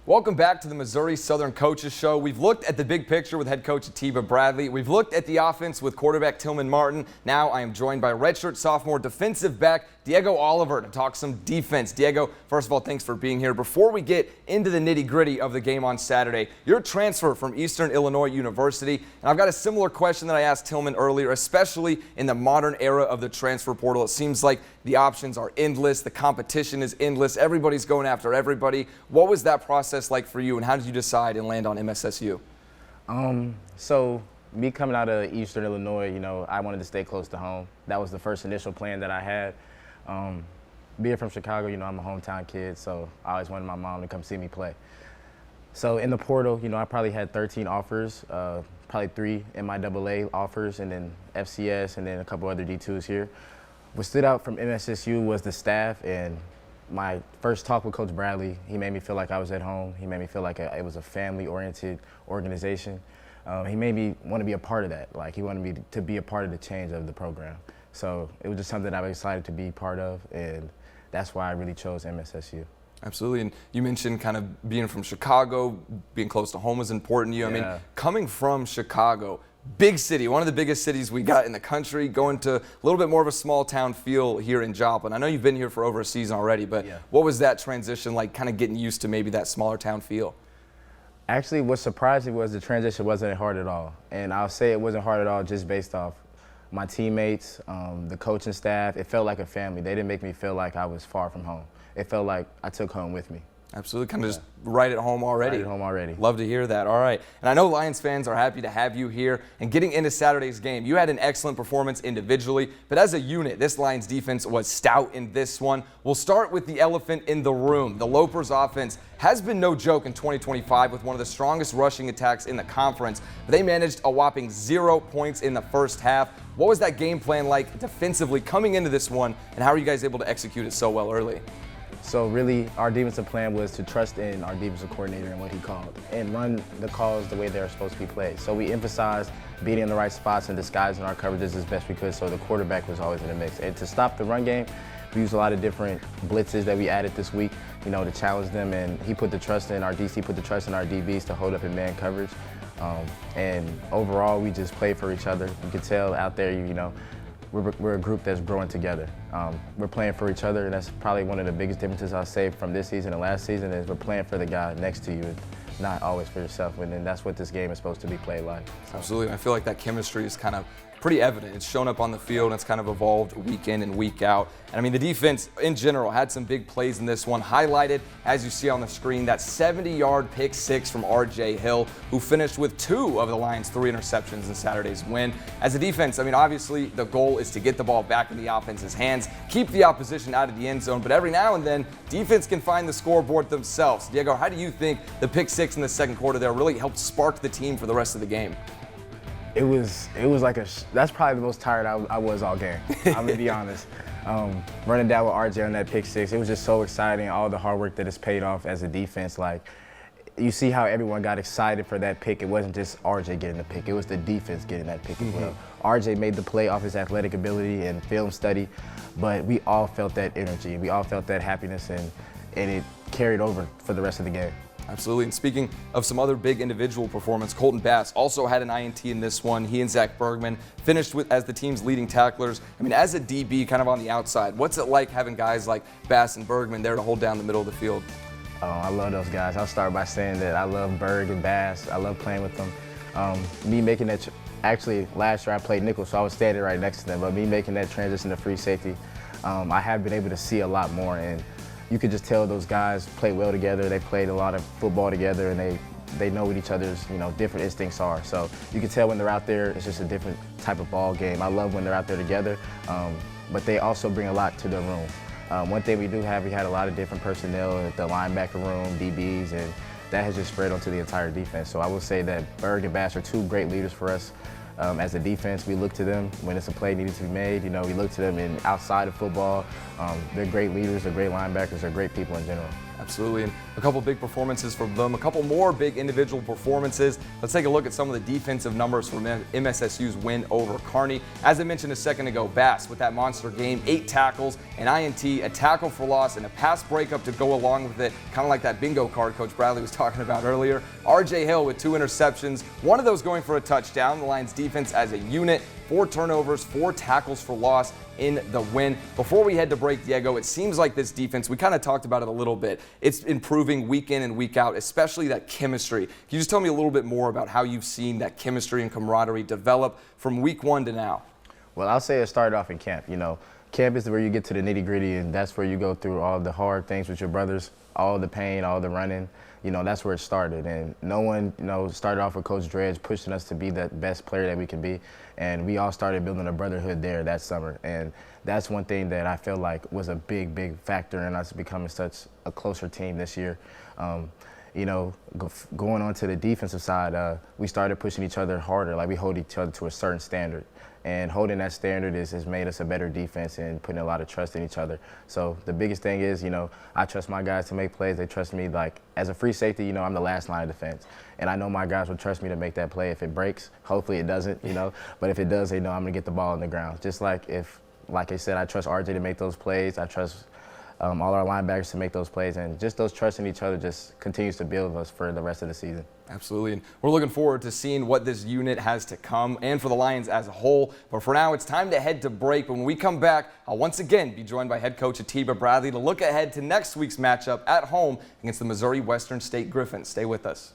Welcome back to the Missouri Southern Coaches Show. We've looked at the big picture with head coach Atiba Bradley. We've looked at the offense with quarterback Tillman Martin. Now I am joined by redshirt sophomore defensive back Diego Oliver to talk some defense. Diego, first of all, thanks for being here. Before we get into the nitty-gritty of the game on Saturday, you're a transfer from Eastern Illinois University, and I've got a similar question that I asked Tillman earlier, especially in the modern era of the transfer portal. It seems like the options are endless, the competition is endless, everybody's going after everybody. What was that process like for you, and how did you decide and land on MSSU? So me coming out of Eastern Illinois, I wanted to stay close to home. That was the first initial plan that I had. Being from Chicago, I'm a hometown kid, so I always wanted my mom to come see me play. So in the portal, I probably had 13 offers, probably 3 MIAA offers, and then FCS, and then a couple other D2s here. What stood out from MSSU was the staff, and my first talk with Coach Bradley, he made me feel like I was at home. He made me feel like it was a family-oriented organization. He made me want to be a part of that. Like, he wanted me to be a part of the change of the program. So it was just something I was excited to be part of, and that's why I really chose MSSU. Absolutely, and you mentioned kind of being from Chicago, being close to home was important to you. Yeah. I mean, coming from Chicago, big city, one of the biggest cities we got in the country, going to a little bit more of a small town feel here in Joplin. I know you've been here for over a season already, but What was that transition like, kind of getting used to maybe that smaller town feel? Actually, what surprised me was the transition wasn't hard at all. And I'll say it wasn't hard at all just based off my teammates, the coaching staff. It felt like a family. They didn't make me feel like I was far from home. It felt like I took home with me. Absolutely, kind of just right at home already. Right at home already. Love to hear that. All right. And I know Lions fans are happy to have you here. And getting into Saturday's game, you had an excellent performance individually, but as a unit, this Lions defense was stout in this one. We'll start with the elephant in the room. The Lopers offense has been no joke in 2025 with one of the strongest rushing attacks in the conference, but they managed a whopping 0 points in the first half. What was that game plan like defensively coming into this one, and how are you guys able to execute it so well early? So really, our defensive plan was to trust in our defensive coordinator and what he called, and run the calls the way they're supposed to be played. So we emphasized being in the right spots and disguising our coverages as best we could, so the quarterback was always in the mix. And to stop the run game, we used a lot of different blitzes that we added this week, to challenge them. And he put the trust in, our DC put the trust in our DBs to hold up in man coverage. And overall, we just played for each other. You could tell out there, we're a group that's growing together. We're playing for each other, and that's probably one of the biggest differences I'll say from this season and last season is we're playing for the guy next to you, and not always for yourself. And then that's what this game is supposed to be played like. So. Absolutely. I feel like that chemistry is kind of pretty evident. It's shown up on the field, and it's kind of evolved week in and week out. And I mean, the defense in general had some big plays in this one, highlighted, as you see on the screen, that 70-yard pick six from R.J. Hill, who finished with 2 of the Lions' 3 interceptions in Saturday's win. As a defense, I mean, obviously the goal is to get the ball back in the offense's hands, keep the opposition out of the end zone, but every now and then, defense can find the scoreboard themselves. Diego, how do you think the pick six in the second quarter there really helped spark the team for the rest of the game? It was like that's probably the most tired I was all game. I'm gonna be honest. Running down with RJ on that pick six, it was just so exciting. All the hard work that has paid off as a defense. Like, you see how everyone got excited for that pick. It wasn't just RJ getting the pick, it was the defense getting that pick as well. RJ made the play off his athletic ability and film study, but we all felt that energy. We all felt that happiness, and it carried over for the rest of the game. Absolutely. And speaking of some other big individual performance, Colton Bass also had an INT in this one. He and Zach Bergman finished as the team's leading tacklers. I mean, as a DB kind of on the outside, what's it like having guys like Bass and Bergman there to hold down the middle of the field? Oh, I love those guys. I'll start by saying that I love Berg and Bass. I love playing with them. Me making that, actually last year I played nickel, so I was standing right next to them, but me making that transition to free safety, I have been able to see a lot more. And you could just tell those guys play well together. They played a lot of football together, and they know what each other's different instincts are. So you can tell when they're out there, it's just a different type of ball game. I love when they're out there together, but they also bring a lot to the room. One thing we had a lot of different personnel at the linebacker room, DBs, and that has just spread onto the entire defense. So I will say that Berg and Bass are 2 great leaders for us. As a defense, we look to them when it's a play needed to be made. We look to them outside of football. They're great leaders, they're great linebackers, they're great people in general. Absolutely, and a couple big performances from them, a couple more big individual performances. Let's take a look at some of the defensive numbers from MSSU's win over Kearney. As I mentioned a second ago, Bass with that monster game, 8 tackles, an INT, a tackle for loss, and a pass breakup to go along with it, kind of like that bingo card Coach Bradley was talking about earlier. RJ Hill with 2 interceptions, one of those going for a touchdown. The Lions defense as a unit, 4 turnovers, 4 tackles for loss in the win. Before we head to break, Diego, it seems like this defense, we kind of talked about it a little bit, it's improving week in and week out, especially that chemistry. Can you just tell me a little bit more about how you've seen that chemistry and camaraderie develop from week 1 to now? Well, I'll say it started off in camp. Camp is where you get to the nitty-gritty, and that's where you go through all the hard things with your brothers, all the pain, all the running. That's where it started. And no one, started off with Coach Dredge pushing us to be the best player that we can be. And we all started building a brotherhood there that summer. And that's one thing that I feel like was a big, big factor in us becoming such a closer team this year. Going on to the defensive side, we started pushing each other harder. Like, we hold each other to a certain standard. And holding that standard has made us a better defense and putting a lot of trust in each other. So the biggest thing is, I trust my guys to make plays. They trust me. Like, as a free safety, I'm the last line of defense. And I know my guys will trust me to make that play. If it breaks, hopefully it doesn't, But if it does, they know I'm going to get the ball on the ground. Just like I said, I trust RJ to make those plays. I trust all our linebackers to make those plays. And just those trust in each other just continues to build us for the rest of the season. Absolutely, and we're looking forward to seeing what this unit has to come and for the Lions as a whole. But for now, it's time to head to break. But when we come back, I'll once again be joined by head coach Atiba Bradley to look ahead to next week's matchup at home against the Missouri Western State Griffins. Stay with us.